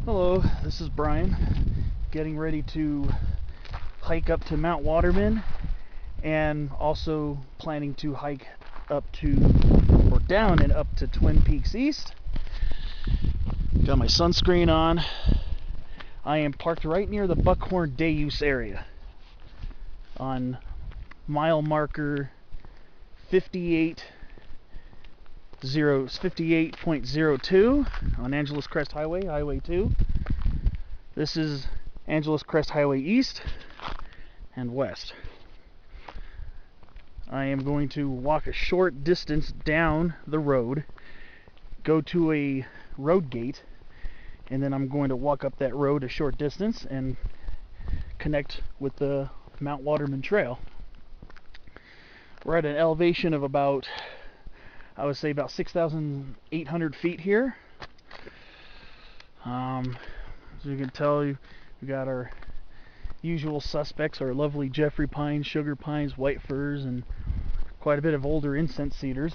Hello, this is Brian, getting ready to hike up to Mount Waterman and also planning to hike up to, or down and up to Twin Peaks East. Got my sunscreen on. I am parked right near the Buckhorn Day Use area on mile marker 58.02 on Angeles Crest Highway, Highway 2. This is Angeles Crest Highway East and West. I am going to walk a short distance down the road, go to a road gate, and then I'm going to walk up that road a short distance and connect with the Mount Waterman Trail. We're at an elevation of about, I would say about 6,800 feet here. As you can tell, we got our usual suspects, our lovely Jeffrey pines, sugar pines, white firs, and quite a bit of older incense cedars.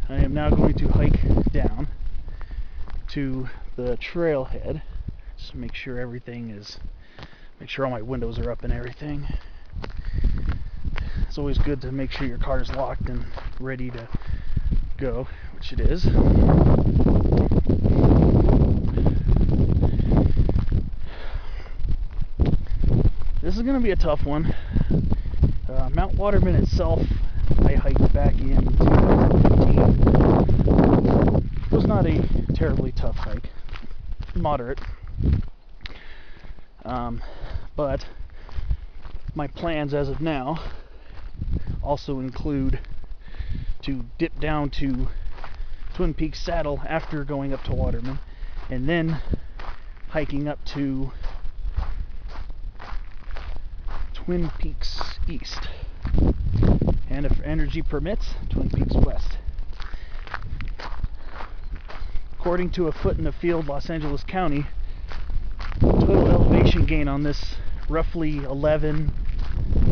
I am now going to hike down to the trailhead, just to make sure make sure all my windows are up and everything. It's always good to make sure your car is locked and ready to go, which it is. This is going to be a tough one. Mount Waterman itself, I hiked back in 2015. It was not a terribly tough hike, moderate. But my plans as of now also include to dip down to Twin Peaks Saddle after going up to Waterman, and then hiking up to Twin Peaks East, and if energy permits, Twin Peaks West. According to A Foot in the Field, Los Angeles County, total elevation gain on this roughly 11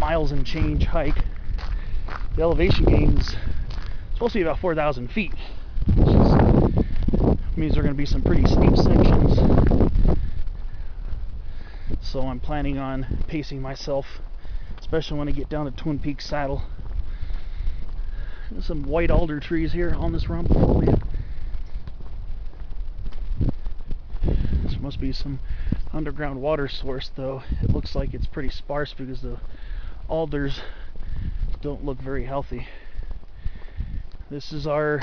miles and change hike, the elevation gain is supposed to be about 4,000 feet, which means there are going to be some pretty steep sections. So I'm planning on pacing myself, especially when I get down to Twin Peaks Saddle. There's some white alder trees here on this rumble. This must be some underground water source, though it looks like it's pretty sparse because the alders don't look very healthy. This is our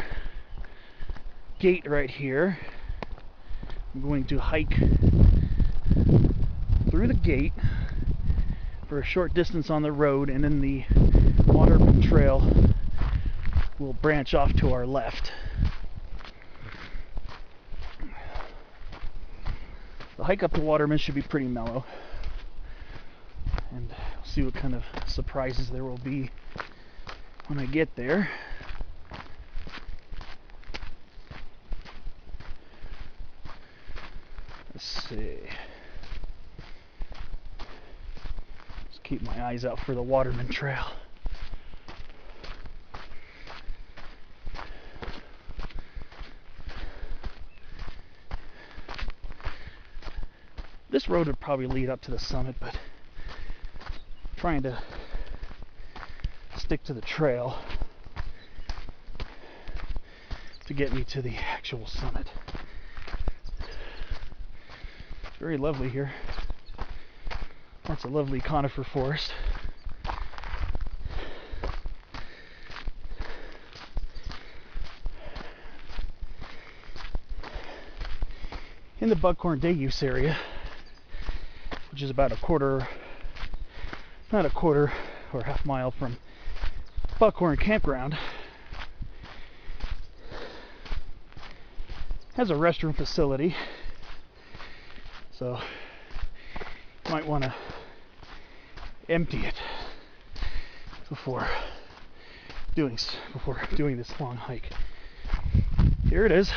gate right here. I'm going to hike through the gate for a short distance on the road, and then the Waterman Trail will branch off to our left. The hike up to Waterman should be pretty mellow, and we'll see what kind of surprises there will be when I get there. Let's see. Just keep my eyes out for the Waterman Trail. This road would probably lead up to the summit, but I'm trying to stick to the trail to get me to the actual summit. It's very lovely here. That's a lovely conifer forest. In the Buckhorn Day Use area, which is about not a quarter or half mile from Buckhorn Campground, has a restroom facility, so you might want to empty it before doing this long hike. Here it is,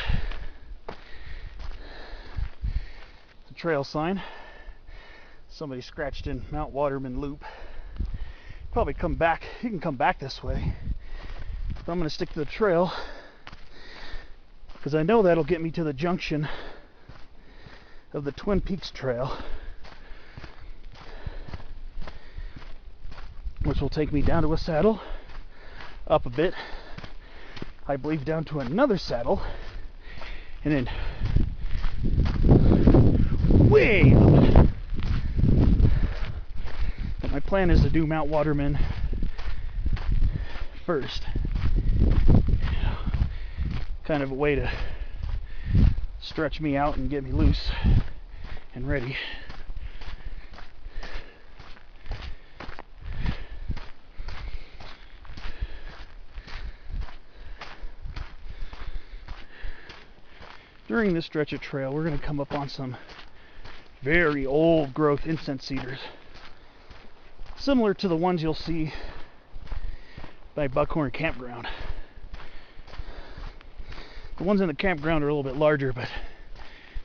the trail sign. Somebody scratched in Mount Waterman Loop. Probably come back. You can come back this way, but I'm going to stick to the trail because I know that'll get me to the junction of the Twin Peaks Trail, which will take me down to a saddle, up a bit, I believe down to another saddle, and then way up. But my plan is to do Mount Waterman first. Kind of a way to stretch me out and get me loose and ready. During this stretch of trail, we're going to come up on some very old growth incense cedars, similar to the ones you'll see by Buckhorn Campground. The ones in the campground are a little bit larger, but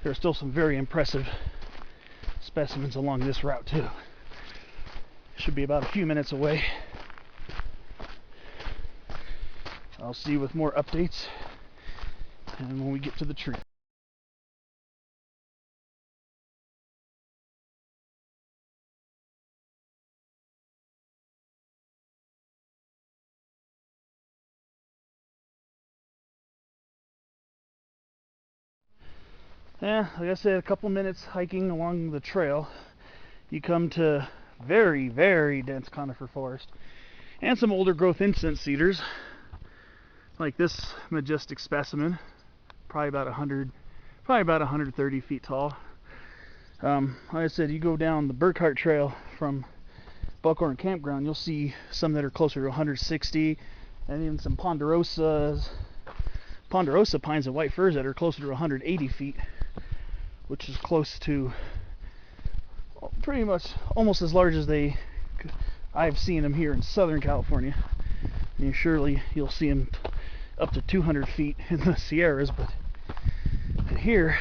there are still some very impressive specimens along this route too. Should be about a few minutes away. I'll see you with more updates and when we get to the tree. Yeah, like I said, a couple minutes hiking along the trail, you come to very, very dense conifer forest and some older growth incense cedars, like this majestic specimen, probably about 130 feet tall. Like I said, you go down the Burkhart Trail from Buckhorn Campground, you'll see some that are closer to 160, and even some ponderosa pines and white firs that are closer to 180 feet. Which is close to pretty much almost as large as I've seen them here in Southern California. And you'll see them up to 200 feet in the Sierras, but here,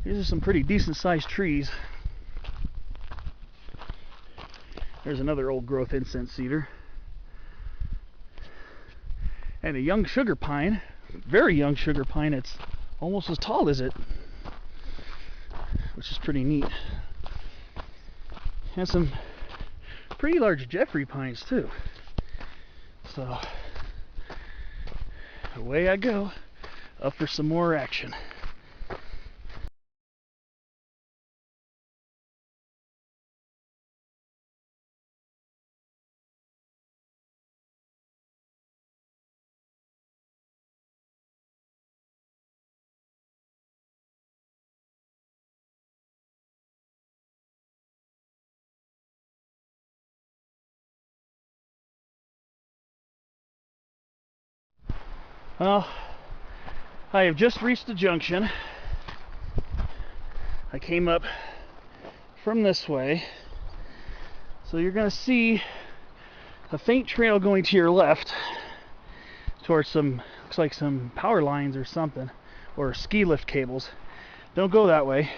these are some pretty decent sized trees. There's another old growth incense cedar. And a young sugar pine, very young sugar pine, it's almost as tall as it, which is pretty neat. And some pretty large Jeffrey pines too. So away I go, up for some more action. Well, I have just reached the junction. I came up from this way, so you're going to see a faint trail going to your left towards some, looks like some power lines or something, or ski lift cables. Don't go that way.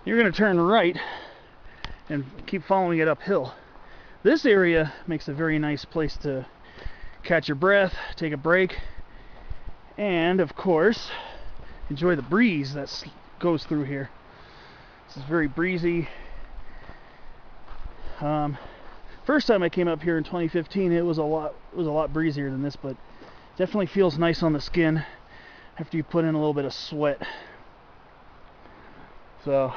You're going to turn right and keep following it uphill. This area makes a very nice place to catch your breath, take a break, and of course enjoy the breeze that goes through here. This is very breezy. First time I came up here in 2015, it was a lot breezier than this, but definitely feels nice on the skin after you put in a little bit of sweat. So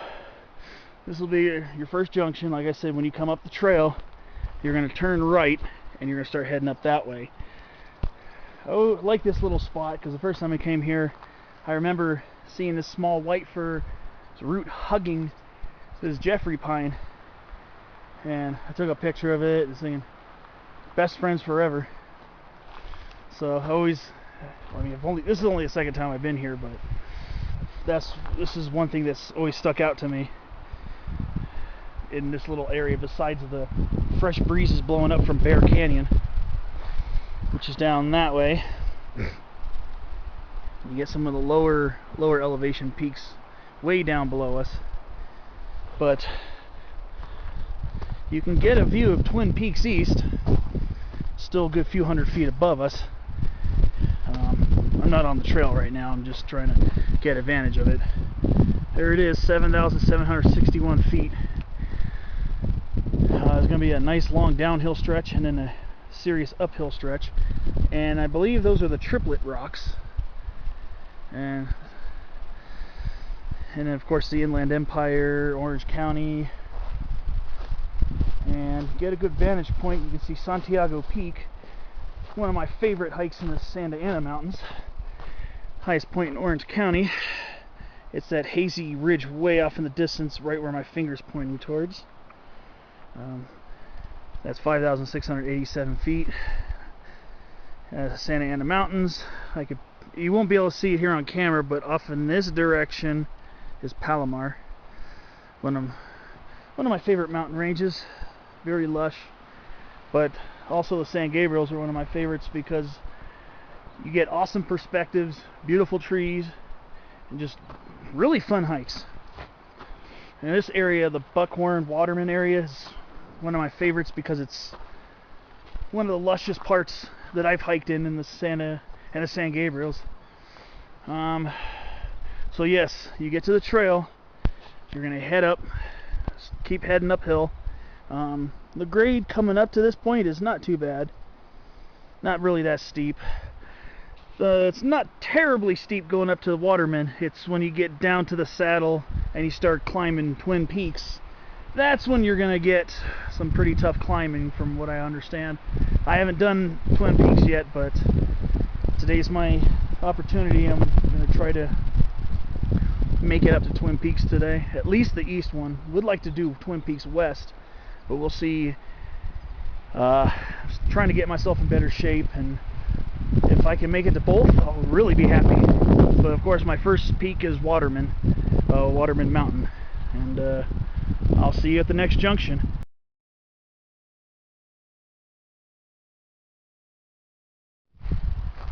this will be your first junction. Like I said, when you come up the trail, you're going to turn right and you're going to start heading up that way. I like this little spot because the first time I came here, I remember seeing this small white fir root hugging this Jeffrey pine, and I took a picture of it and saying best friends forever. So this is only the second time I've been here, but this is one thing that's always stuck out to me in this little area, besides the fresh breezes blowing up from Bear Canyon, which is down that way. You get some of the lower elevation peaks way down below us, but you can get a view of Twin Peaks East, still a good few hundred feet above us. I'm not on the trail right now. I'm just trying to get advantage of it. There it is, 7,761 feet. There's going to be a nice long downhill stretch and then a serious uphill stretch. And I believe those are the triplet rocks. And then of course the Inland Empire, Orange County. And get a good vantage point. You can see Santiago Peak, one of my favorite hikes in the Santa Ana Mountains. Highest point in Orange County. It's that hazy ridge way off in the distance, right where my finger's pointing towards. That's 5,687 feet. Santa Ana Mountains. You won't be able to see it here on camera, but off in this direction is Palomar. One of my favorite mountain ranges. Very lush. But also the San Gabriels are one of my favorites because you get awesome perspectives, beautiful trees, and just really fun hikes. And this area, the Buckhorn Waterman area, is one of my favorites because it's one of the luscious parts that I've hiked in the Santa and the San Gabriels. So yes, you get to the trail, you're gonna head up, keep heading uphill. The grade coming up to this point is not too bad, not really that steep. It's not terribly steep going up to the Waterman. It's when you get down to the saddle and you start climbing Twin Peaks, that's when you're gonna get some pretty tough climbing, from what I understand. I haven't done Twin Peaks yet, but today's my opportunity. I'm gonna try to make it up to Twin Peaks today, at least the east one. Would like to do Twin Peaks West, but we'll see. I'm trying to get myself in better shape, and if I can make it to both, I'll really be happy. But of course my first peak is Waterman Mountain, and I'll see you at the next junction.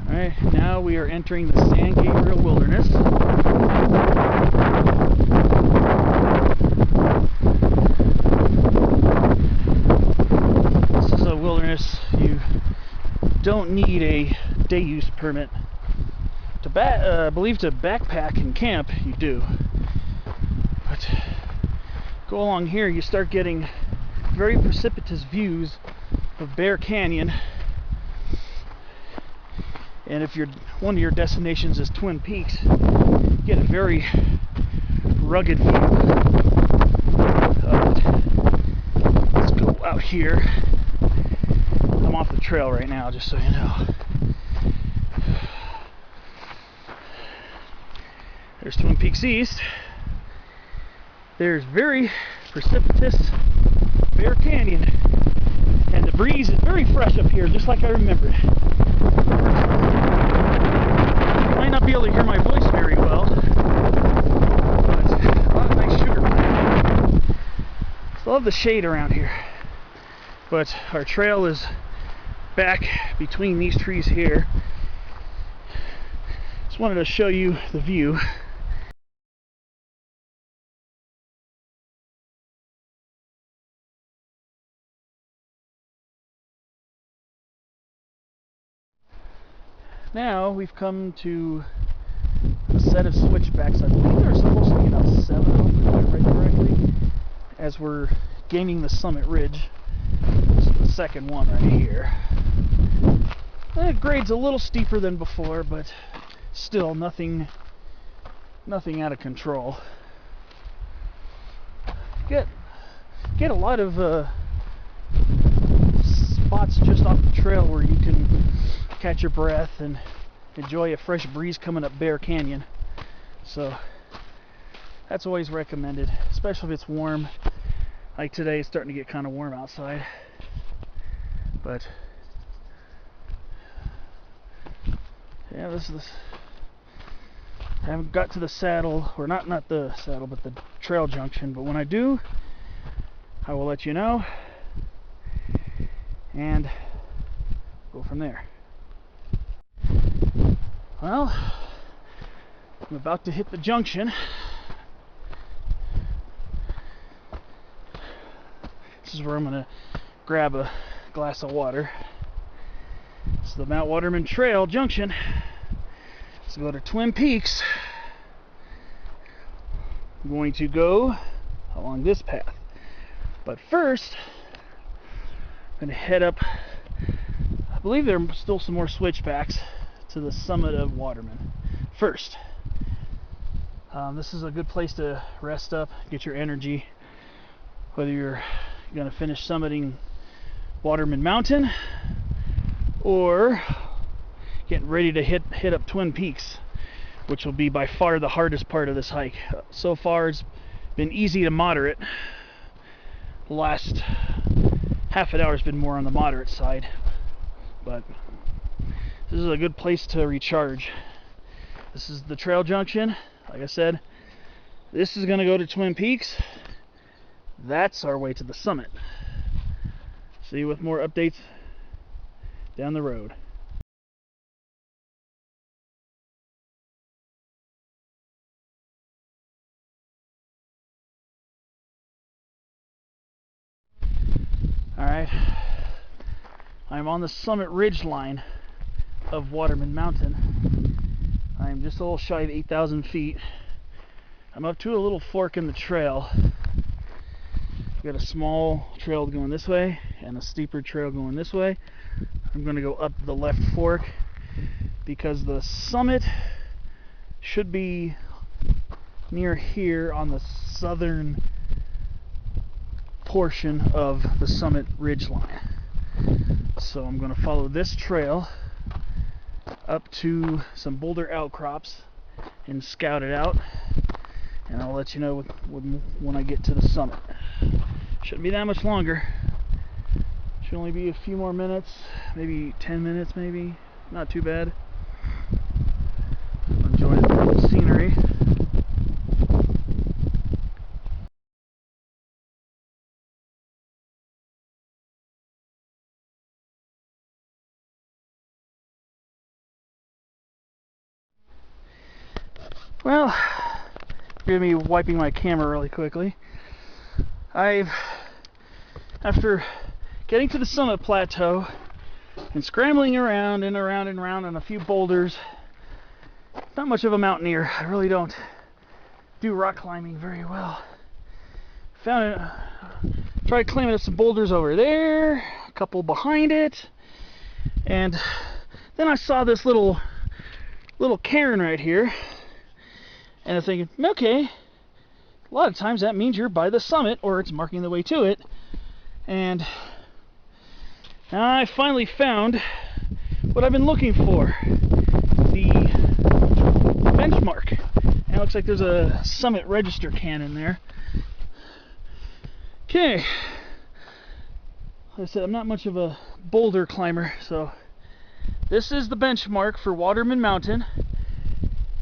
Alright, now we are entering the San Gabriel Wilderness. This is a wilderness you don't need a day use permit to I believe to backpack and camp you do, but go along here you start getting very precipitous views of Bear Canyon. And if one of your destinations is Twin Peaks, you get a very rugged view of it. Let's go out here. I'm off the trail right now, just so you know. There's Twin Peaks East. There's very precipitous Bear Canyon. And the breeze is very fresh up here, just like I remembered. You might not be able to hear my voice very well, but a lot of nice sugar pine. Still love the shade around here. But our trail is back between these trees here. Just wanted to show you the view. Now we've come to a set of switchbacks. I believe there's supposed to be about 7 of them, if I read correctly, as we're gaining the summit ridge. This is the second one right here. The grade's a little steeper than before, but still nothing out of control. Get a lot of spots just off the trail where you can catch your breath and enjoy a fresh breeze coming up Bear Canyon. So that's always recommended, especially if it's warm. Like today, it's starting to get kind of warm outside. But yeah, this is. I haven't got to the saddle, or not the saddle, but the trail junction. But when I do, I will let you know, and go from there. Well, I'm about to hit the junction. This is where I'm going to grab a glass of water. It's the Mount Waterman Trail junction. Let's go to Twin Peaks. I'm going to go along this path. But first, I'm going to head up. I believe there are still some more switchbacks to the summit of Waterman. First, this is a good place to rest up, get your energy, whether you're going to finish summiting Waterman Mountain or getting ready to hit up Twin Peaks, which will be by far the hardest part of this hike. So far it's been easy to moderate. The last half an hour has been more on the moderate side, but this is a good place to recharge. This is the trail junction. Like I said, this is going to go to Twin Peaks. That's our way to the summit. See you with more updates down the road. Alright, I'm on the summit ridge line of Waterman Mountain. I'm just a little shy of 8,000 feet. I'm up to a little fork in the trail. We've got a small trail going this way and a steeper trail going this way. I'm going to go up the left fork because the summit should be near here on the southern portion of the summit ridge line. So I'm going to follow this trail up to some boulder outcrops and scout it out, and I'll let you know when I get to the summit. Shouldn't be that much longer. Should only be a few more minutes, maybe 10 minutes, maybe. Not too bad. Enjoy the scenery. Well, forgive me wiping my camera really quickly. After getting to the summit plateau and scrambling around and around and around on a few boulders, not much of a mountaineer. I really don't do rock climbing very well. Tried climbing up some boulders over there, a couple behind it, and then I saw this little cairn right here. And I'm thinking, okay, a lot of times that means you're by the summit or it's marking the way to it. And I finally found what I've been looking for, the benchmark. And it looks like there's a summit register cannon there. Okay. Like I said, I'm not much of a boulder climber, so this is the benchmark for Waterman Mountain.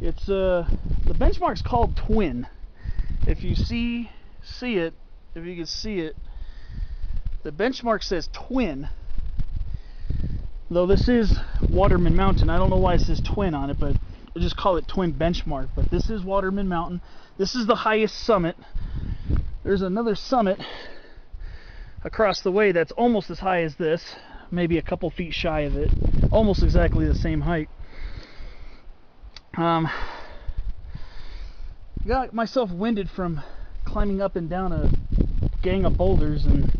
It's the benchmark's called Twin. If you see it, if you can see it, the benchmark says Twin. Though this is Waterman Mountain, I don't know why it says Twin on it, but we'll just call it Twin benchmark. But this is Waterman Mountain. This is the highest summit. There's another summit across the way that's almost as high as this, maybe a couple feet shy of it, almost exactly the same height. Got myself winded from climbing up and down a gang of boulders, and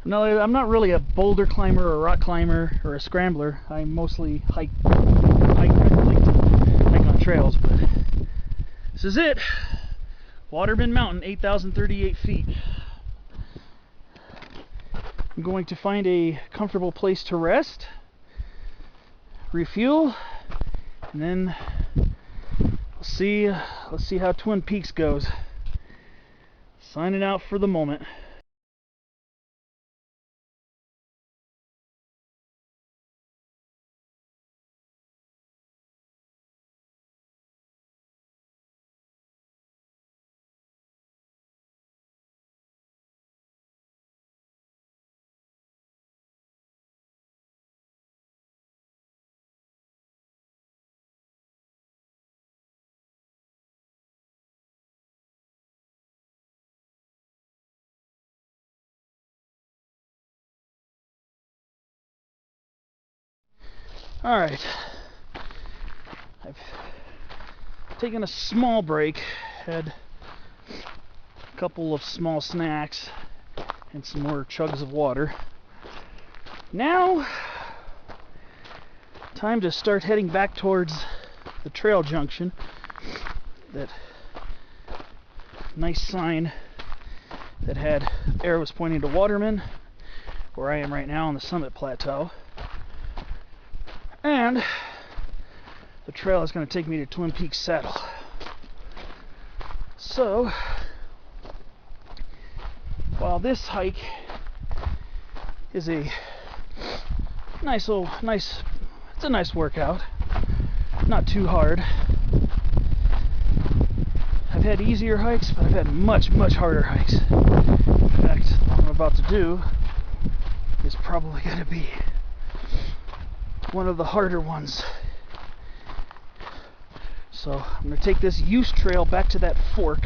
I'm not really a boulder climber or a rock climber or a scrambler. I mostly hike on trails, but this is it. Waterman Mountain, 8,038 feet. I'm going to find a comfortable place to rest, refuel, and then let's see how Twin Peaks goes. Signing out for the moment. All right, I've taking a small break. Had a couple of small snacks and some more chugs of water. Now, time to start heading back towards the trail junction. That nice sign that had arrows pointing to Waterman, where I am right now on the summit plateau. And the trail is going to take me to Twin Peaks Saddle. So, while this hike is a nice, it's a nice workout, not too hard. I've had easier hikes, but I've had much harder hikes. In fact, what I'm about to do is probably going to be one of the harder ones. So I'm going to take this use trail back to that fork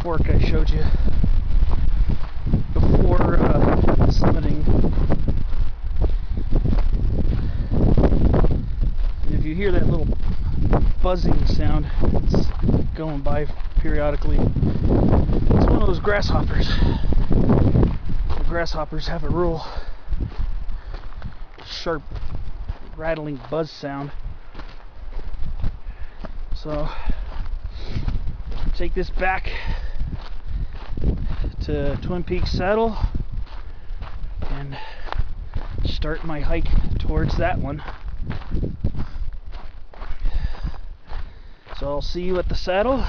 I showed you before summiting. And if you hear that little buzzing sound, it's going by periodically. It's one of those grasshoppers. The grasshoppers have a real sharp, rattling buzz sound. So, take this back to Twin Peaks Saddle and start my hike towards that one. So I'll see you at the saddle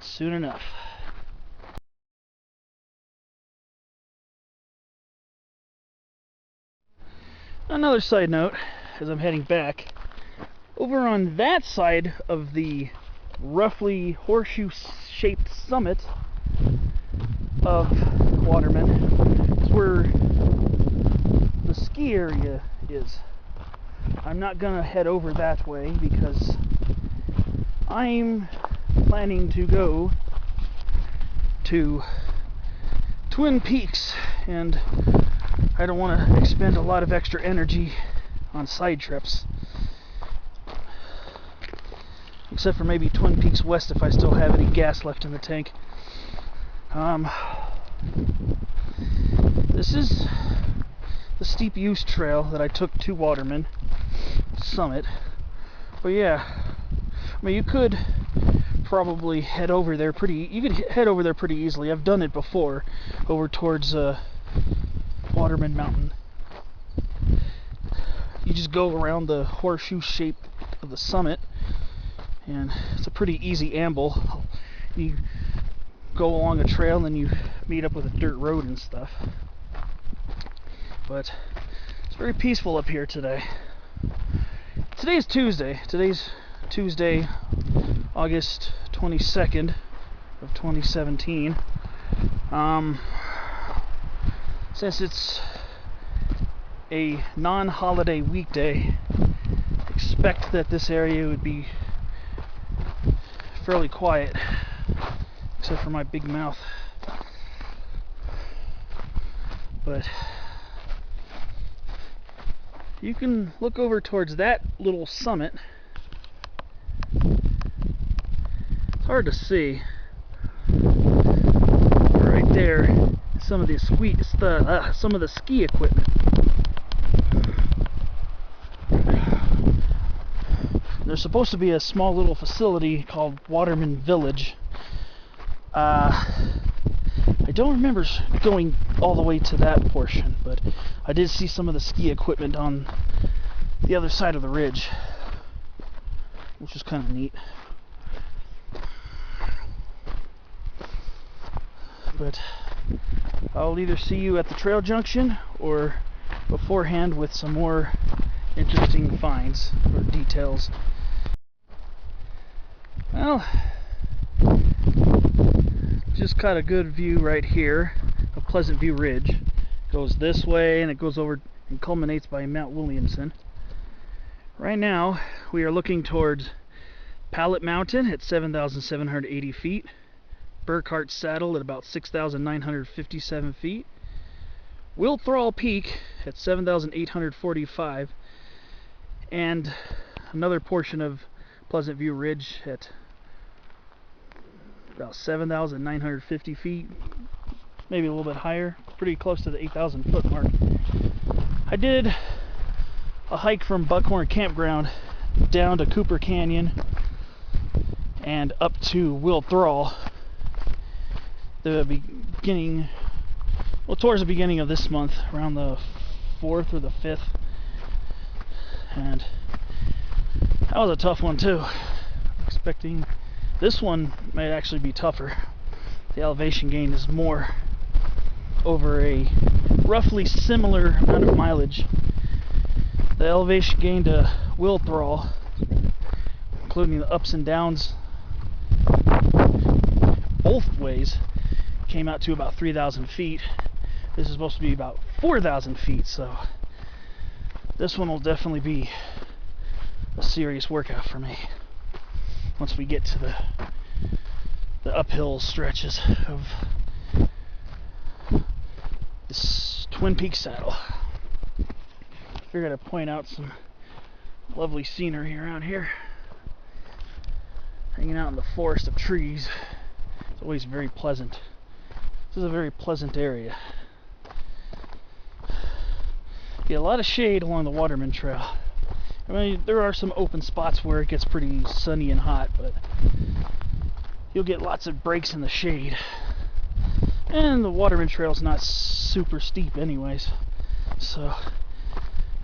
soon enough. Another side note, as I'm heading back, over on that side of the roughly horseshoe-shaped summit of Waterman is where the ski area is. I'm not gonna head over that way because I'm planning to go to Twin Peaks, and I don't want to expend a lot of extra energy on side trips. Except for maybe Twin Peaks West if I still have any gas left in the tank. This is the steep use trail that I took to Waterman Summit. But yeah, I mean, you could probably head over there pretty easily. I've done it before, over towards Waterman Mountain. You just go around the horseshoe shape of the summit, and it's a pretty easy amble. You go along a trail and then you meet up with a dirt road and stuff. But it's very peaceful up here today. Today's Tuesday. Today's Tuesday, August 22nd of 2017. Since it's a non-holiday weekday, expect that this area would be fairly quiet, except for my big mouth. But you can look over towards that little summit. It's hard to see. Right there, some of the ski equipment. There's supposed to be a small little facility called Waterman Village. I don't remember going all the way to that portion, but I did see some of the ski equipment on the other side of the ridge, which is kind of neat. But I'll either see you at the trail junction or beforehand with some more interesting finds or details. Well, just got a good view right here of Pleasant View Ridge. It goes this way and it goes over and culminates by Mount Williamson. Right now we are looking towards Powell Mountain at 7,780 feet, Burkhart Saddle at about 6,957 feet, Will Thrall Peak at 7,845, and another portion of Pleasant View Ridge at about 7,950 feet, maybe a little bit higher, pretty close to the 8,000 foot mark. I did a hike from Buckhorn Campground down to Cooper Canyon and up to Will Thrall the beginning, well, towards the beginning of this month, around the 4th or the 5th, and that was a tough one too. Expecting this one might actually be tougher. The elevation gain is more over a roughly similar amount of mileage. The elevation gain to Will Thrall, including the ups and downs both ways, came out to about 3,000 feet. This is supposed to be about 4,000 feet, so this one will definitely be a serious workout for me once we get to the uphill stretches of this Twin Peaks saddle. Figured I'd point out some lovely scenery around here. Hanging out in the forest of trees. It's always very pleasant. This is a very pleasant area. Get a lot of shade along the Waterman Trail. I mean, there are some open spots where it gets pretty sunny and hot, but you'll get lots of breaks in the shade. And the Waterman Trail's not super steep anyways, so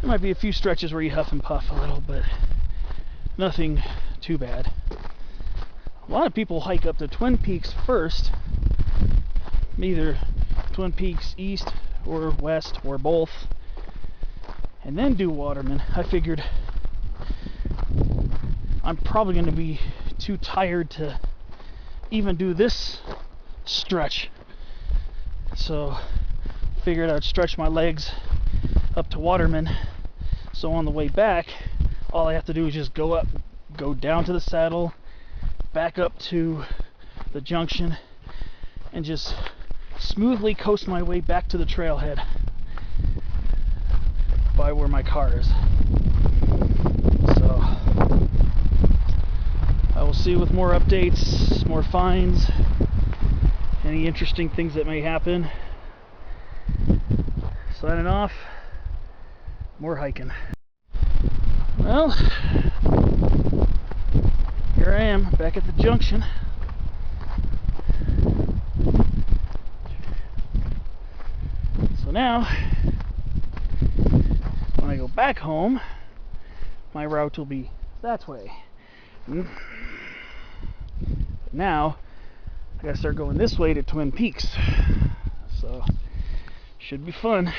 there might be a few stretches where you huff and puff a little, but nothing too bad. A lot of people hike up to Twin Peaks first, either Twin Peaks East or West or both, and then do Waterman. I figured I'm probably going to be too tired to even do this stretch, so figured I'd stretch my legs up to Waterman, so on the way back all I have to do is just go down to the saddle, back up to the junction, and just smoothly coast my way back to the trailhead by where my car is. So I will see with more updates, more finds, any interesting things that may happen. Signing off. More hiking. Well, here I am back at the junction. So now, when I go back home, my route will be that way. But now, I gotta start going this way to Twin Peaks. So, should be fun.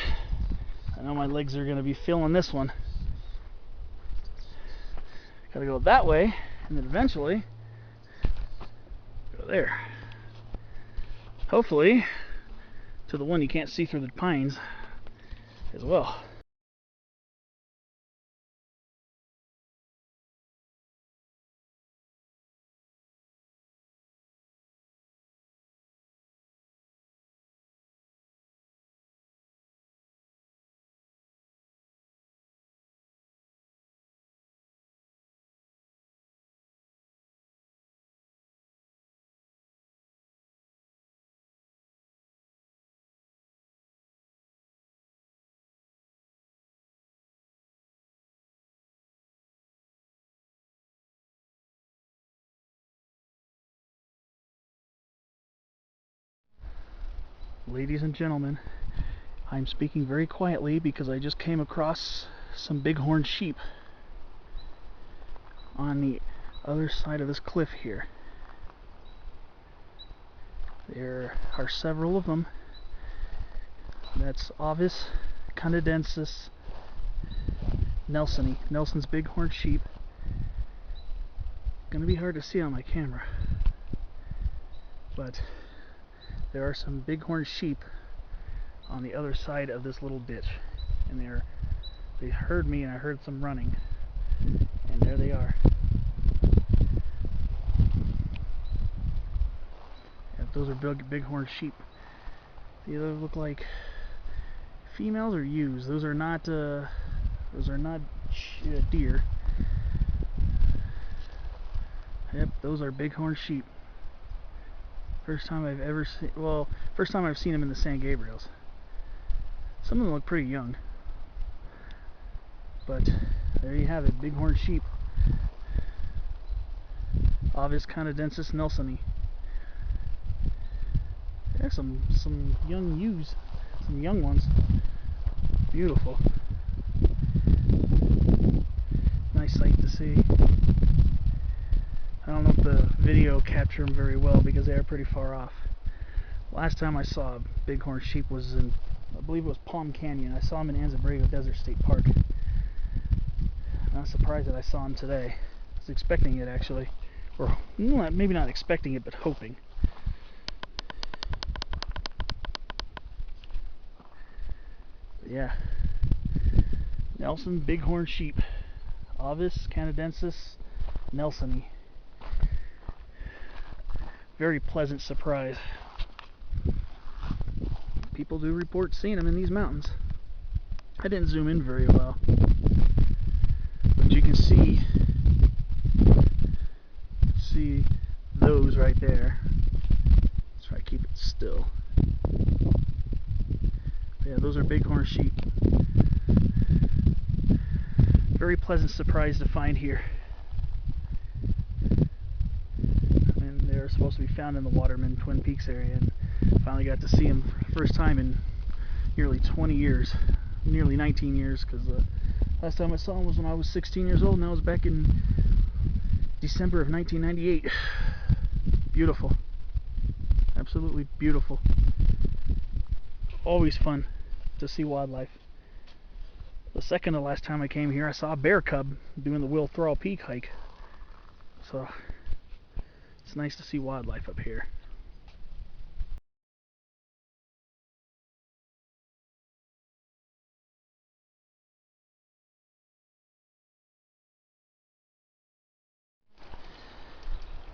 I know my legs are gonna be feeling this one. Gotta go that way, and then eventually go there. Hopefully to the one you can't see through the pines as well. Ladies and gentlemen, I'm speaking very quietly because I just came across some bighorn sheep on the other side of this cliff here. There are several of them. That's Ovis canadensis nelsoni, Nelson's bighorn sheep. Gonna be hard to see on my camera, but there are some bighorn sheep on the other side of this little ditch, and they heard me, and I heard some running, and there they are. Yeah, those are bighorn sheep. They either look like females or ewes. Those are not deer. Yep, those are bighorn sheep. First time I've ever seen, well, first time I've seen them in the San Gabriels. Some of them look pretty young. But there you have it, bighorn sheep. Avis canadensis nelsoni. There's some young ewes, some young ones. Beautiful. Nice sight to see. I don't know if the video captured them very well because they are pretty far off. Last time I saw a bighorn sheep was in, I believe it was Palm Canyon. I saw them in Anza Desert State Park. I'm not surprised that I saw them today. I was expecting it actually. Or maybe not expecting it, but hoping. But yeah. Nelson bighorn sheep. Avis canadensis nelsoni. Very pleasant surprise. People do report seeing them in these mountains. I didn't zoom in very well, but you can see those right there. Let's try to keep it still. Yeah, those are bighorn sheep. Very pleasant surprise to find here. And they're supposed to be found in the Waterman Twin Peaks area, and finally got to see them for the first time in nearly 20 years, nearly 19 years, because the last time I saw them was when I was 16 years old, and that was back in December of 1998. Beautiful. Absolutely beautiful. Always fun to see wildlife. The second to last time I came here, I saw a bear cub doing the Will Thrall Peak hike. So it's nice to see wildlife up here.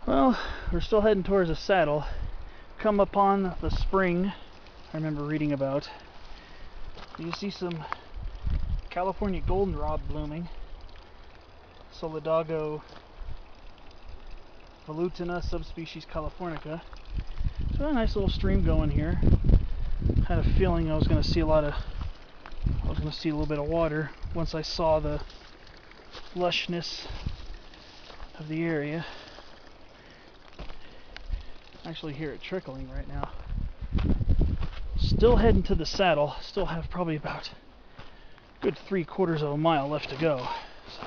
Well, we're still heading towards the saddle. Come upon the spring I remember reading about. You see some California goldenrod blooming. Solidago velutina subspecies californica. So a nice little stream going here. Had a feeling I was going to see a little bit of water once I saw the lushness of the area. I actually hear it trickling right now. Still heading to the saddle. Still have probably about a good 3/4 of a mile left to go. So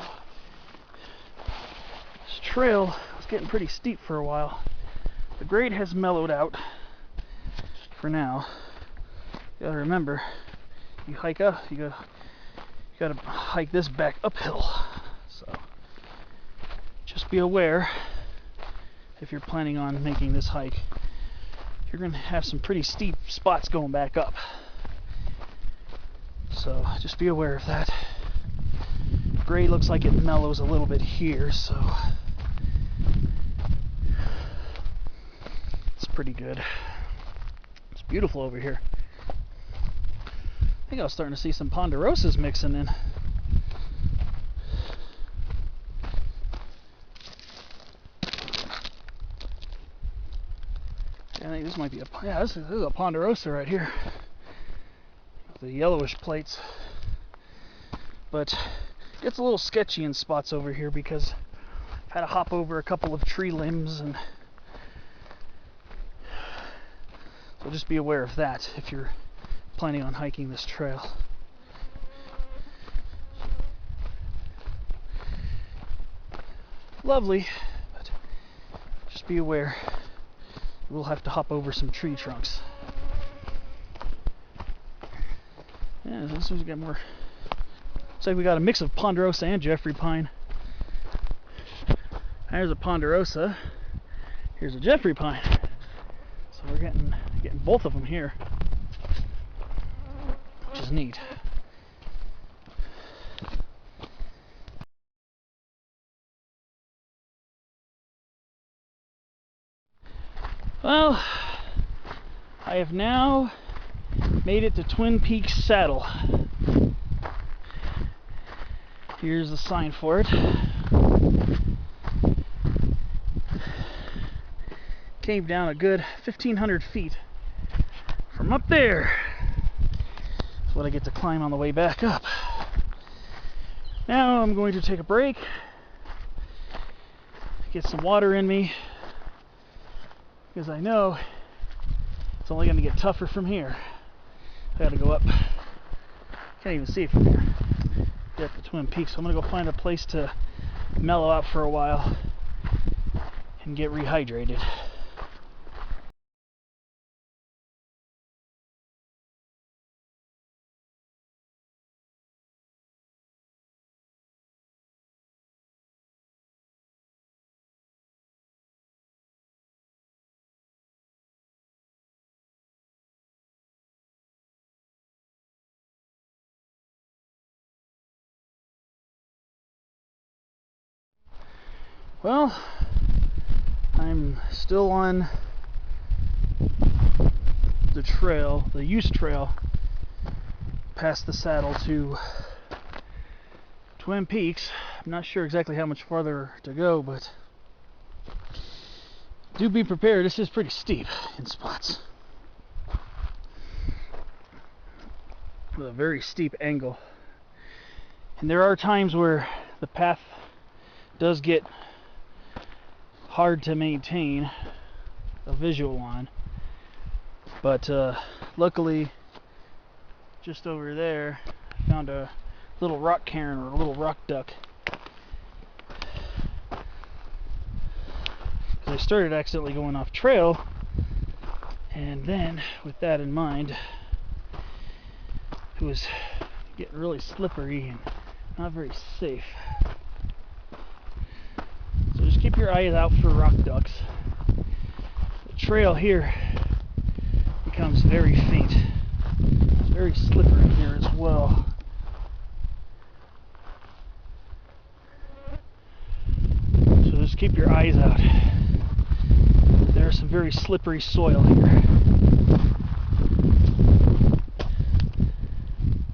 this trail was getting pretty steep for a while. The grade has mellowed out for now. You gotta remember, you hike up, you gotta hike this back uphill. So just be aware if you're planning on making this hike. You're going to have some pretty steep spots going back up. So just be aware of that. Grade looks like it mellows a little bit here, so it's pretty good. It's beautiful over here. I think I was starting to see some ponderosas mixing in. I think this might be this is a ponderosa right here. The yellowish plates. But it gets a little sketchy in spots over here because I've had to hop over a couple of tree limbs, and so just be aware of that if you're planning on hiking this trail. Lovely, but just be aware. We'll have to hop over some tree trunks. Yeah, this one's got more. Looks like we got a mix of ponderosa and Jeffrey pine. There's a ponderosa. Here's a Jeffrey pine. So we're getting both of them here, which is neat. Well, I have now made it to Twin Peaks Saddle. Here's the sign for it. came down a good 1,500 feet from up there. That's what I get to climb on the way back up. Now I'm going to take a break, get some water in me, because I know it's only going to get tougher from here. I got to go up. Can't even see it from here. Get the Twin Peaks. So I'm going to go find a place to mellow out for a while and get rehydrated. Well, I'm still on the trail, the use trail, past the saddle to Twin Peaks. I'm not sure exactly how much farther to go, but do be prepared. This is pretty steep in spots, with a very steep angle. And there are times where the path does get hard to maintain a visual on, but luckily just over there I found a little rock cairn, or a little rock duck. I started accidentally going off trail, and then with that in mind, it was getting really slippery and not very safe. So just keep your eyes out for rock ducks. The trail here becomes very faint. It's very slippery here as well. So just keep your eyes out. There's some very slippery soil here.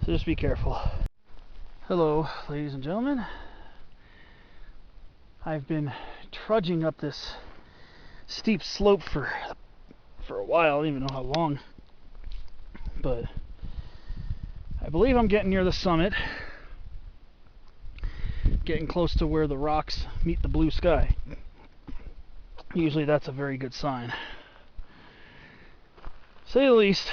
So just be careful. Hello, ladies and gentlemen. I've been trudging up this steep slope for a while. I don't even know how long, but I believe I'm getting near the summit, getting close to where the rocks meet the blue sky. Usually that's a very good sign, to say the least.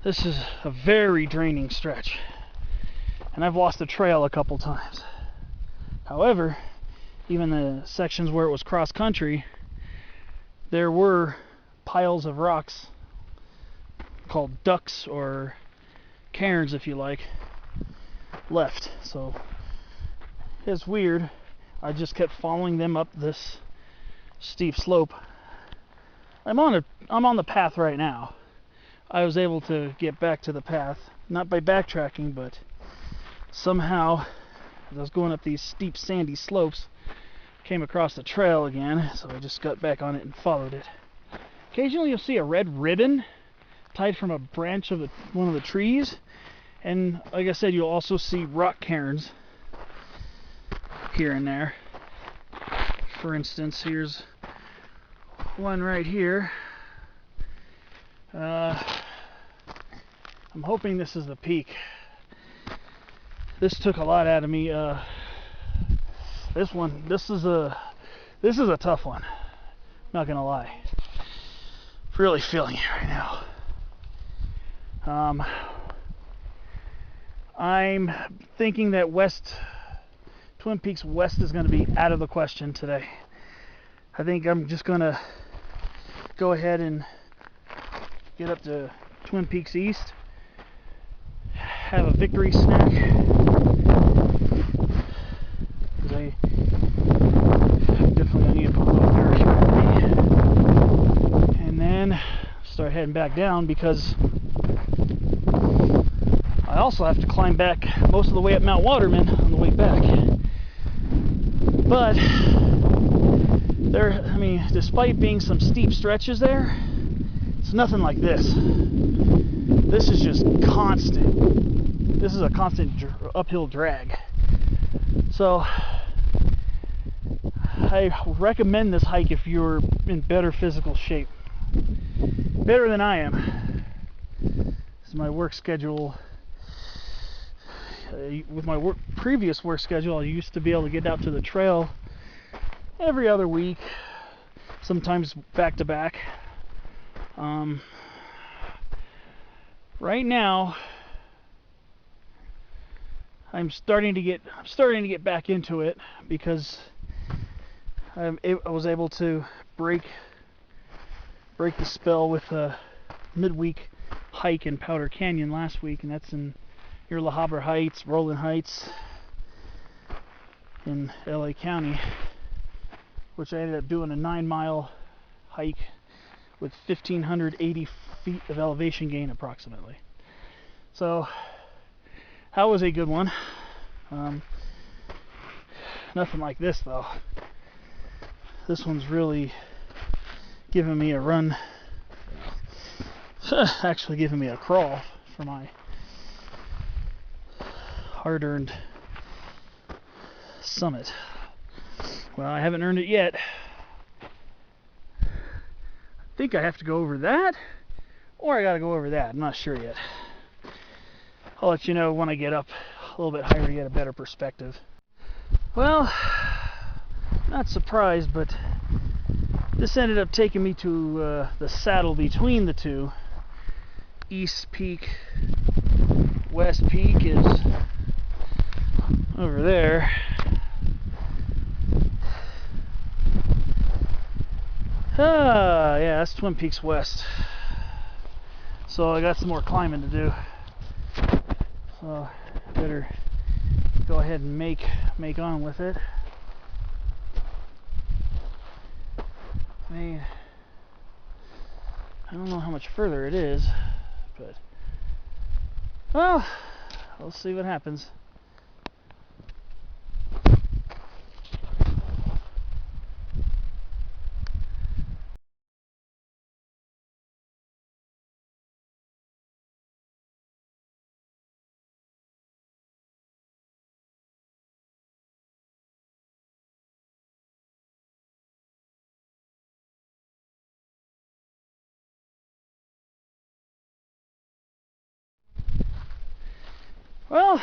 This is a very draining stretch, and I've lost the trail a couple times. However, even the sections where it was cross country, there were piles of rocks called ducks, or cairns if you like, left. So it's weird. I just kept following them up this steep slope. I'm on the path right now. I was able to get back to the path, not by backtracking, but somehow as I was going up these steep sandy slopes, came across the trail again, so I just got back on it and followed it. Occasionally you'll see a red ribbon tied from a branch of one of the trees, and like I said, you'll also see rock cairns here and there. For instance, here's one right here. I'm hoping this is the peak. This took a lot out of me. This is a tough one. Not gonna lie. Really feeling it right now. I'm thinking that Twin Peaks West is going to be out of the question today. I think I'm just going to go ahead and get up to Twin Peaks East, have a victory snack, because I definitely need to put a little nourishment in me, and then start heading back down, because I also have to climb back most of the way up Mount Waterman on the way back. But despite being some steep stretches there, it's nothing like this. This is just constant. This is a constant uphill drag. So I recommend this hike if you're in better physical shape. Better than I am. This is my work schedule. With my previous work schedule, I used to be able to get out to the trail every other week, sometimes back to back. Right now, I'm starting to get back into it because I was able to break the spell with a midweek hike in Powder Canyon last week, and that's in near La Habra Heights, Roland Heights in LA County, which I ended up doing a 9-mile hike with 1,580 feet of elevation gain approximately. So that was a good one. Nothing like this though. This one's really giving me a run, actually giving me a crawl for my hard-earned summit. Well, I haven't earned it yet. I think I have to go over that, or I gotta go over that. I'm not sure yet. I'll let you know when I get up a little bit higher to get a better perspective. Well, not surprised, but this ended up taking me to the saddle between the two. East Peak, West Peak is over there. Yeah, that's Twin Peaks West. So I got some more climbing to do. So I better go ahead and make on with it. I mean, I don't know how much further it is, but well, we'll see what happens. Well,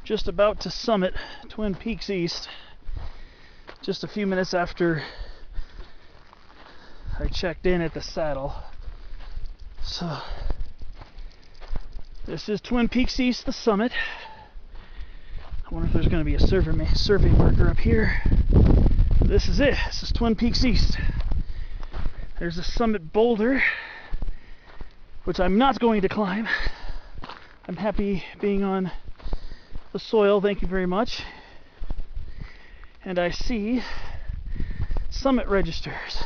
just about to summit Twin Peaks East, just a few minutes after I checked in at the saddle. So this is Twin Peaks East, the summit. I wonder if there's going to be a survey marker up here. This is it. This is Twin Peaks East. There's a summit boulder, which I'm not going to climb. I'm happy being on the soil, thank you very much. And I see summit registers.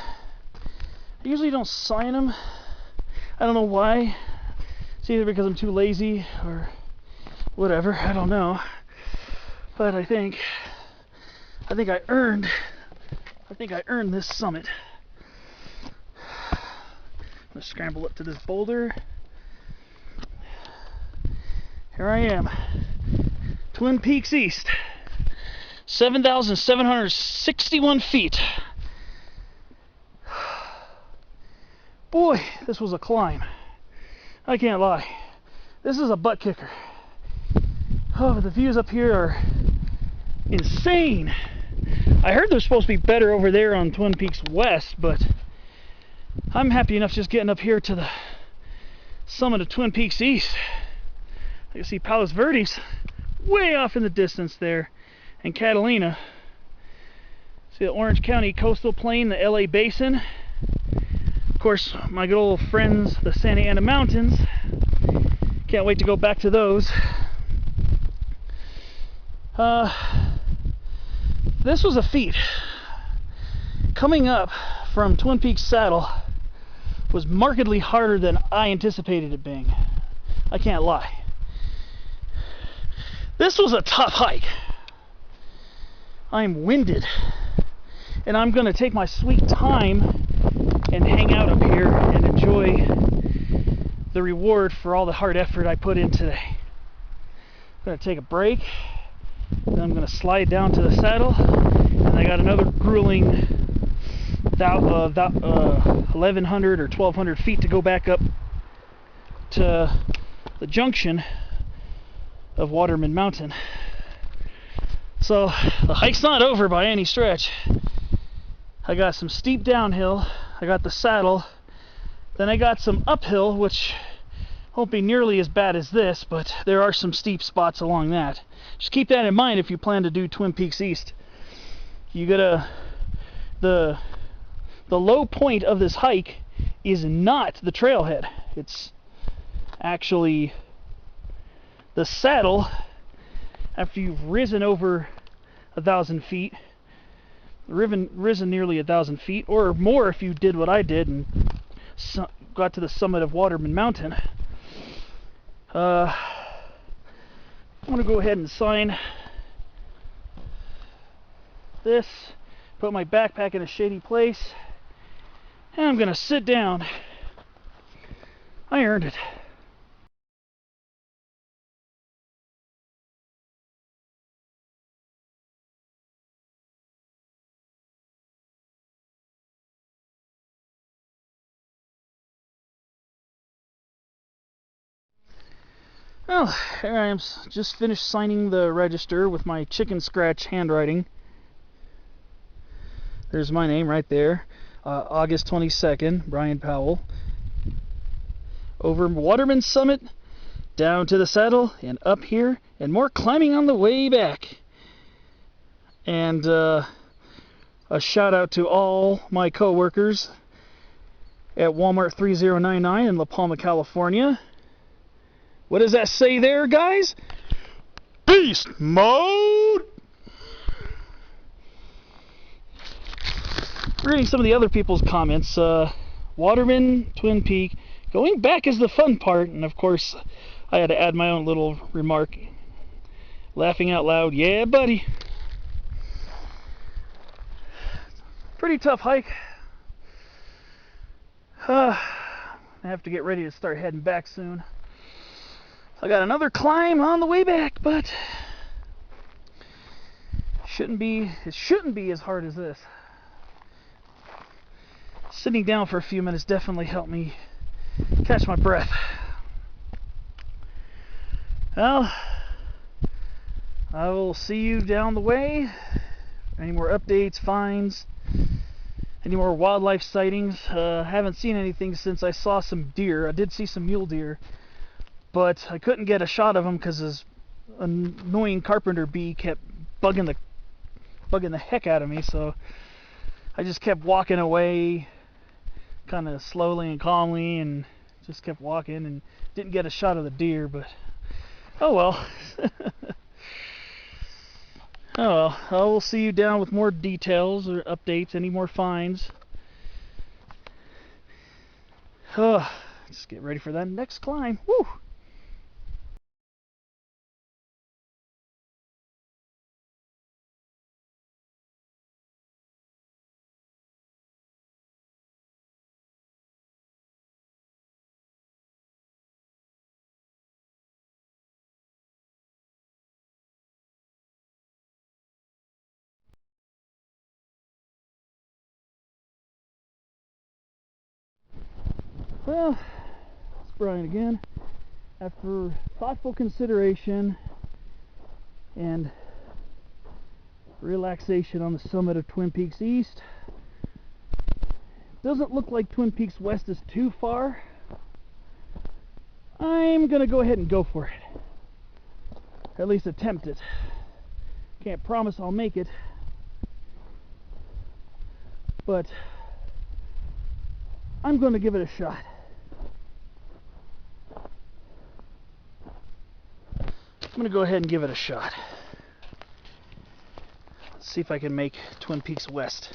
I usually don't sign them. I don't know why. It's either because I'm too lazy or whatever, I don't know. But I think I earned this summit. I'm gonna scramble up to this boulder. Here I am, Twin Peaks East, 7,761 feet. Boy, this was a climb. I can't lie. This is a butt kicker. Oh, the views up here are insane. I heard they're supposed to be better over there on Twin Peaks West, but I'm happy enough just getting up here to the summit of Twin Peaks East. You see Palos Verdes way off in the distance there, and Catalina. See the Orange County coastal plain, the LA basin. Of course, my good old friends, the Santa Ana Mountains. Can't wait to go back to those. This was a feat. Coming up from Twin Peaks Saddle was markedly harder than I anticipated it being. I can't lie. This was a tough hike. I'm winded, and I'm going to take my sweet time and hang out up here and enjoy the reward for all the hard effort I put in today. I'm going to take a break, Then I'm going to slide down to the saddle, and I got another grueling 1,100 or 1,200 feet to go back up to the junction of Waterman Mountain. So the hike's not over by any stretch. I got some steep downhill, I got the saddle, then I got some uphill, which won't be nearly as bad as this, but there are some steep spots along that. Just keep that in mind if you plan to do Twin Peaks East. You gotta, the low point of this hike is not the trailhead. It's actually the saddle after you've risen over 1,000 feet, risen nearly 1,000 feet, or more if you did what I did and got to the summit of Waterman Mountain. I'm going to go ahead and sign this, put my backpack in a shady place, and I'm going to sit down. I earned it. Well, here I am, just finished signing the register with my chicken scratch handwriting. There's my name right there. August 22nd, Brian Powell. Over Waterman Summit, down to the saddle, and up here, and more climbing on the way back. And a shout out to all my co-workers at Walmart 3099 in La Palma, California. What does that say there, guys? Beast mode! Reading some of the other people's comments. Waterman, Twin Peak. Going back is the fun part, and of course, I had to add my own little remark. Laughing out loud, yeah, buddy. Pretty tough hike. I have to get ready to start heading back soon. I got another climb on the way back, but it shouldn't be as hard as this. Sitting down for a few minutes definitely helped me catch my breath. Well, I will see you down the way. Any more updates, finds, any more wildlife sightings? Haven't seen anything since I saw some deer. I did see some mule deer, but I couldn't get a shot of him because his annoying carpenter bee kept bugging the heck out of me. So I just kept walking away, kind of slowly and calmly, and just kept walking and didn't get a shot of the deer. But oh well. Oh well. I will see you down with more details or updates, any more finds. Just get ready for that next climb. Woo! Well, it's Brian again. After thoughtful consideration and relaxation on the summit of Twin Peaks East, doesn't look like Twin Peaks West is too far. I'm gonna go ahead and go for it. At least attempt it. Can't promise I'll make it, but I'm going to give it a shot. I'm going to go ahead and give it a shot. Let's see if I can make Twin Peaks West.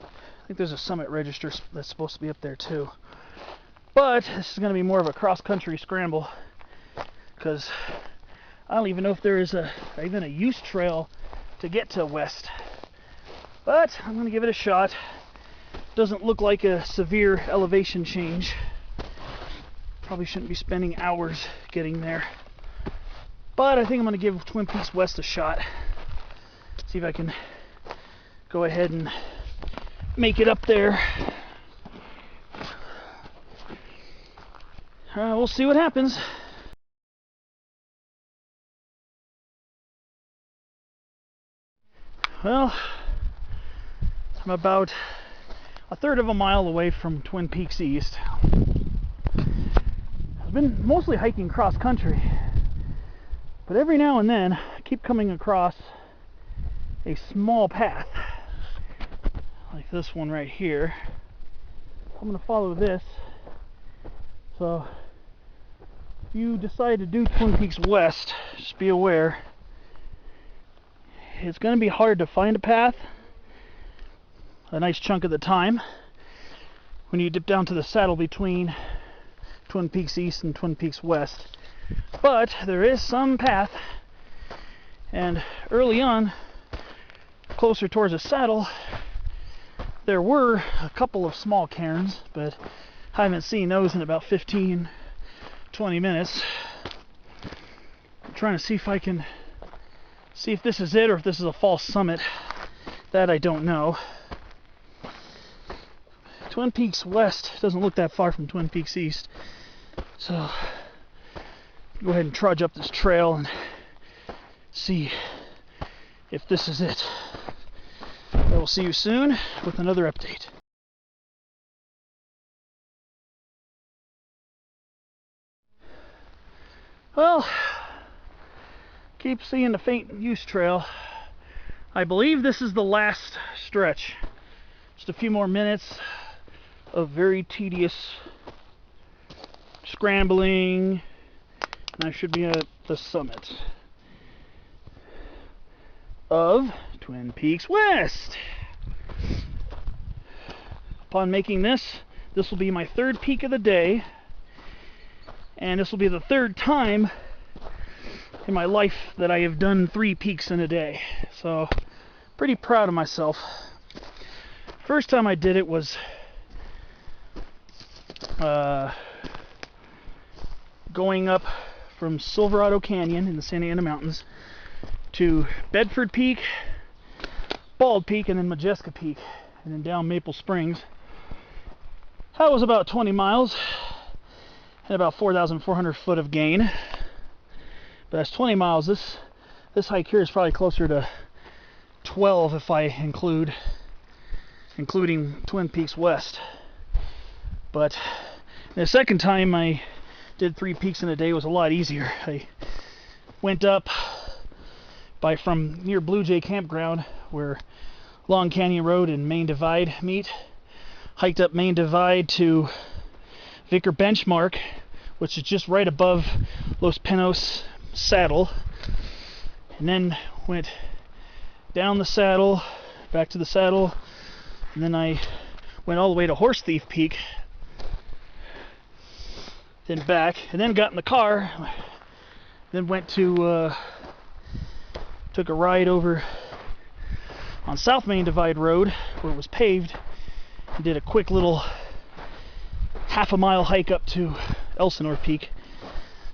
I think there's a summit register that's supposed to be up there too. But this is going to be more of a cross-country scramble, because I don't even know if there is even a use trail to get to West. But I'm going to give it a shot. Doesn't look like a severe elevation change. Probably shouldn't be spending hours getting there. But I think I'm going to give Twin Peaks West a shot. See if I can go ahead and make it up there. We'll see what happens. Well, I'm about a third of a mile away from Twin Peaks East. I've been mostly hiking cross country, but every now and then I keep coming across a small path like this one right here. I'm going to follow this. So if you decide to do Twin Peaks West, just be aware it's going to be hard to find a path a nice chunk of the time when you dip down to the saddle between Twin Peaks East and Twin Peaks West. But there is some path, and early on, closer towards the saddle, there were a couple of small cairns, but I haven't seen those in about 15-20 minutes. I'm trying to see if I can see if this is it or if this is a false summit. That I don't know. Twin Peaks West doesn't look that far from Twin Peaks East, so go ahead and trudge up this trail and see if this is it. I will see you soon with another update. Well, keep seeing the faint use trail. I believe this is the last stretch. Just a few more minutes of very tedious scrambling, and I should be at the summit of Twin Peaks West. Upon making this will be my third peak of the day, and this will be the third time in my life that I have done 3 peaks in a day. So, pretty proud of myself. First time I did it was going up from Silverado Canyon in the Santa Ana Mountains to Bedford Peak, Bald Peak, and then Majeska Peak, and then down Maple Springs. That was about 20 miles and about 4,400 foot of gain. But that's 20 miles. This hike here is probably closer to 12 if I including Twin Peaks West. But the second time I did 3 peaks in a day was a lot easier. I went up from near Blue Jay Campground, where Long Canyon Road and Main Divide meet. Hiked up Main Divide to Vicar Benchmark, which is just right above Los Pinos Saddle, and then went down the saddle, back to the saddle, and then I went all the way to Horse Thief Peak, then back, and then got in the car, then went to took a ride over on South Main Divide Road where it was paved, and did a quick little half-a-mile hike up to Elsinore Peak.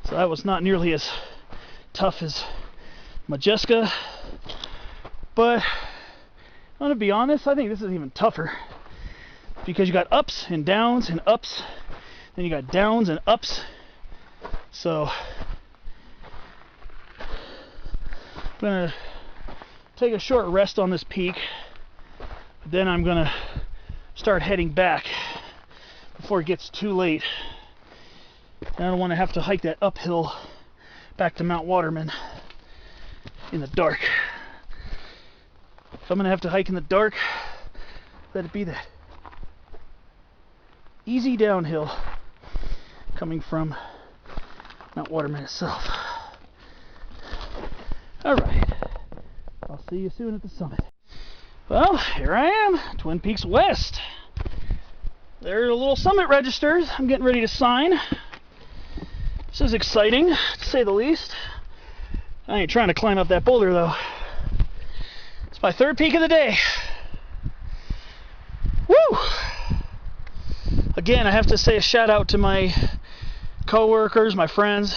So that was not nearly as tough as Majeska, but I'm gonna be honest, I think this is even tougher, because you got ups and downs and ups, then you got downs and ups. So I'm gonna take a short rest on this peak, but then I'm gonna start heading back before it gets too late. I don't want to have to hike that uphill back to Mount Waterman in the dark. If I'm going to have to hike in the dark, let it be that easy downhill coming from Mount Waterman itself. Alright, I'll see you soon at the summit. Well, here I am, Twin Peaks West. There are the little summit registers I'm getting ready to sign. This is exciting, to say the least. I ain't trying to climb up that boulder, though. It's my 3rd peak of the day. Woo! Again, I have to say a shout out to my co-workers, my friends.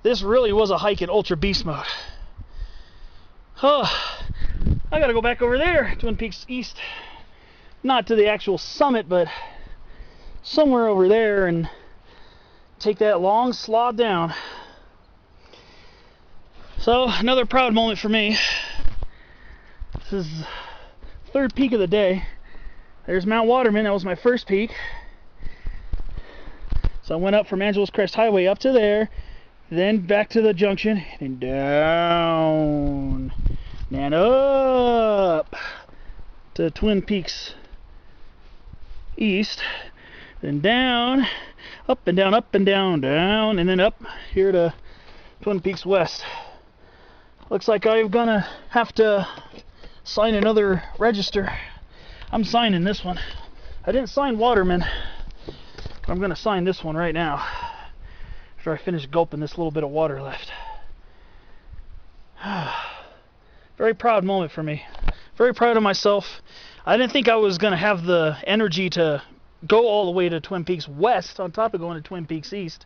this really was a hike in ultra beast mode. Oh, I gotta go back over there, Twin Peaks East. Not to the actual summit, but somewhere over there, and take that long slog down. So, another proud moment for me. This is third peak of the day. There's Mount Waterman. That was my first peak. So I went up from Angeles Crest Highway up to there, then back to the junction, and down, and up to Twin Peaks East, then down, up and down, up and down, down, and then up here to Twin Peaks West. Looks like I'm gonna have to sign another register. I'm signing this one. I didn't sign Waterman, but I'm gonna sign this one right now after I finish gulping this little bit of water left. Very proud moment for me. Very proud of myself. I didn't think I was gonna have the energy to go all the way to Twin Peaks West on top of going to Twin Peaks East.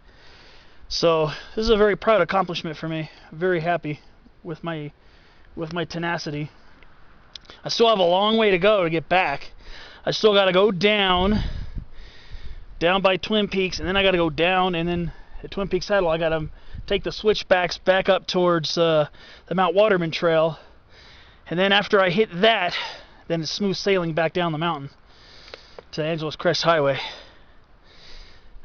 So this is a very proud accomplishment for me. I'm very happy with my tenacity. I still have a long way to go to get back. I still got to go down by Twin Peaks, and then I got to go down, and then at Twin Peaks Saddle I got to take the switchbacks back up towards the Mount Waterman Trail, and then after I hit that, then it's smooth sailing back down the mountain to Angeles Crest Highway.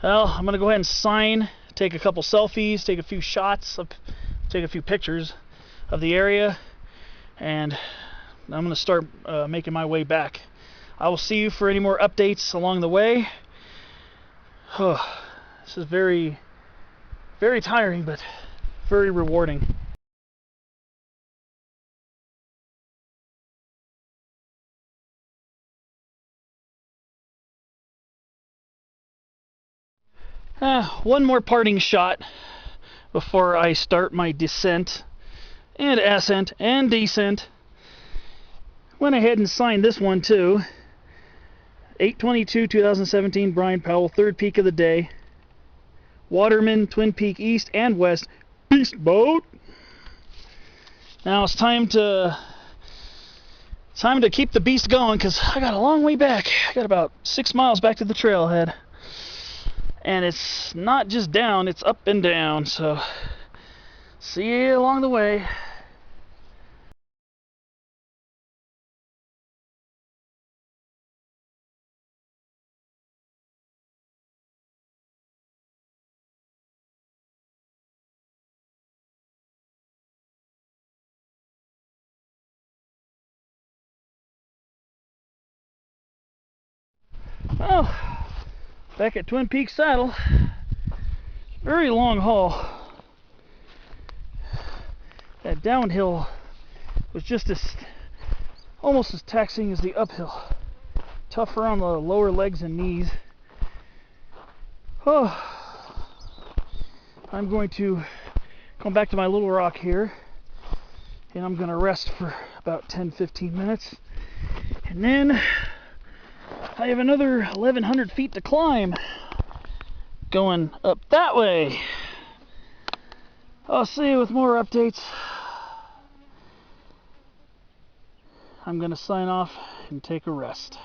Well, I'm gonna go ahead and sign, take a couple selfies, take a few shots, take a few pictures of the area, and I'm going to start making my way back. I will see you for any more updates along the way. This is very, very tiring, but very rewarding. One more parting shot before I start my descent and ascent and descent. Went ahead and signed this one too. 8/22/2017, Brian Powell, third peak of the day. Waterman, Twin Peak East and West, beast boat. Now it's time to keep the beast going, because I got a long way back. I got about 6 miles back to the trailhead. And it's not just down, it's up and down. So see you along the way. Well, back at Twin Peaks Saddle, very long haul. That downhill was just almost as taxing as the uphill. Tougher on the lower legs and knees. I'm going to come back to my little rock here, and I'm going to rest for about 10-15 minutes, and then I have another 1,100 feet to climb going up that way. I'll see you with more updates. I'm going to sign off and take a rest.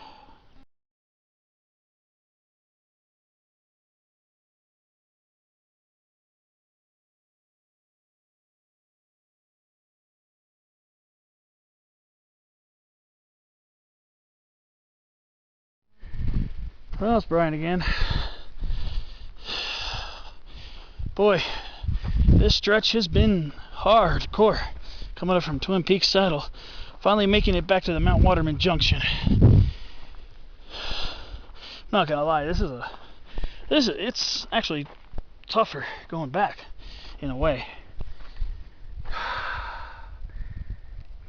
Well, it's Brian again. Boy, this stretch has been hardcore. Coming up from Twin Peaks Saddle, finally making it back to the Mount Waterman Junction. Not gonna lie, it's actually tougher going back in a way.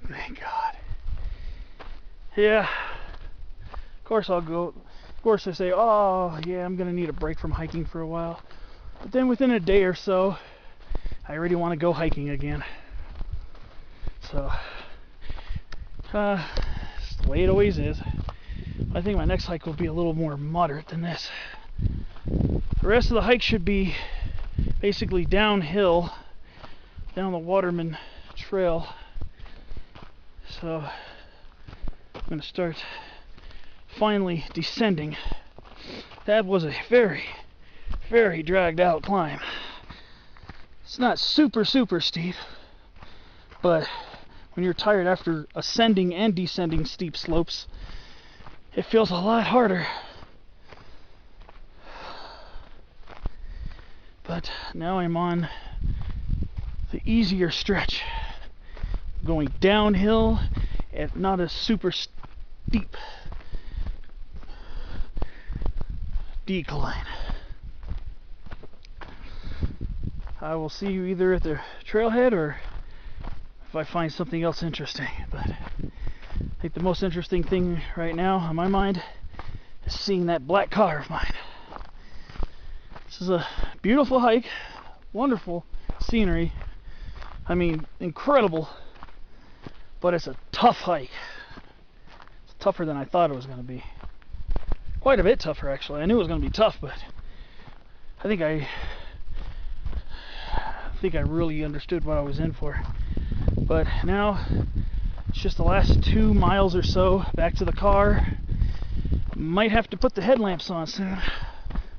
Thank God. Yeah. Of course I'll go. Of course I say, oh yeah, I'm gonna need a break from hiking for a while. But then within a day or so, I already want to go hiking again. So, it's the way it always is. I think my next hike will be a little more moderate than this. The rest of the hike should be basically downhill down the Waterman Trail. So I'm going to start finally descending. That was a very, very dragged out climb. It's not super steep, but when you're tired after ascending and descending steep slopes, it feels a lot harder. But now I'm on the easier stretch, going downhill at not a super steep decline. I will see you either at the trailhead or if I find something else interesting. But I think the most interesting thing right now on my mind is seeing that black car of mine. This is a beautiful hike, wonderful scenery. I mean, incredible, but it's a tough hike. It's tougher than I thought it was going to be. Quite a bit tougher, actually. I knew it was going to be tough, but I think I really understood what I was in for. But now it's just the last 2 miles or so back to the car. Might have to put the headlamps on soon.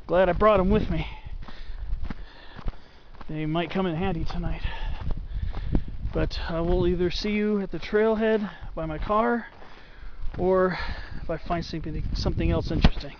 Glad I brought them with me. They might come in handy tonight. But I will either see you at the trailhead by my car, or if I find something else interesting.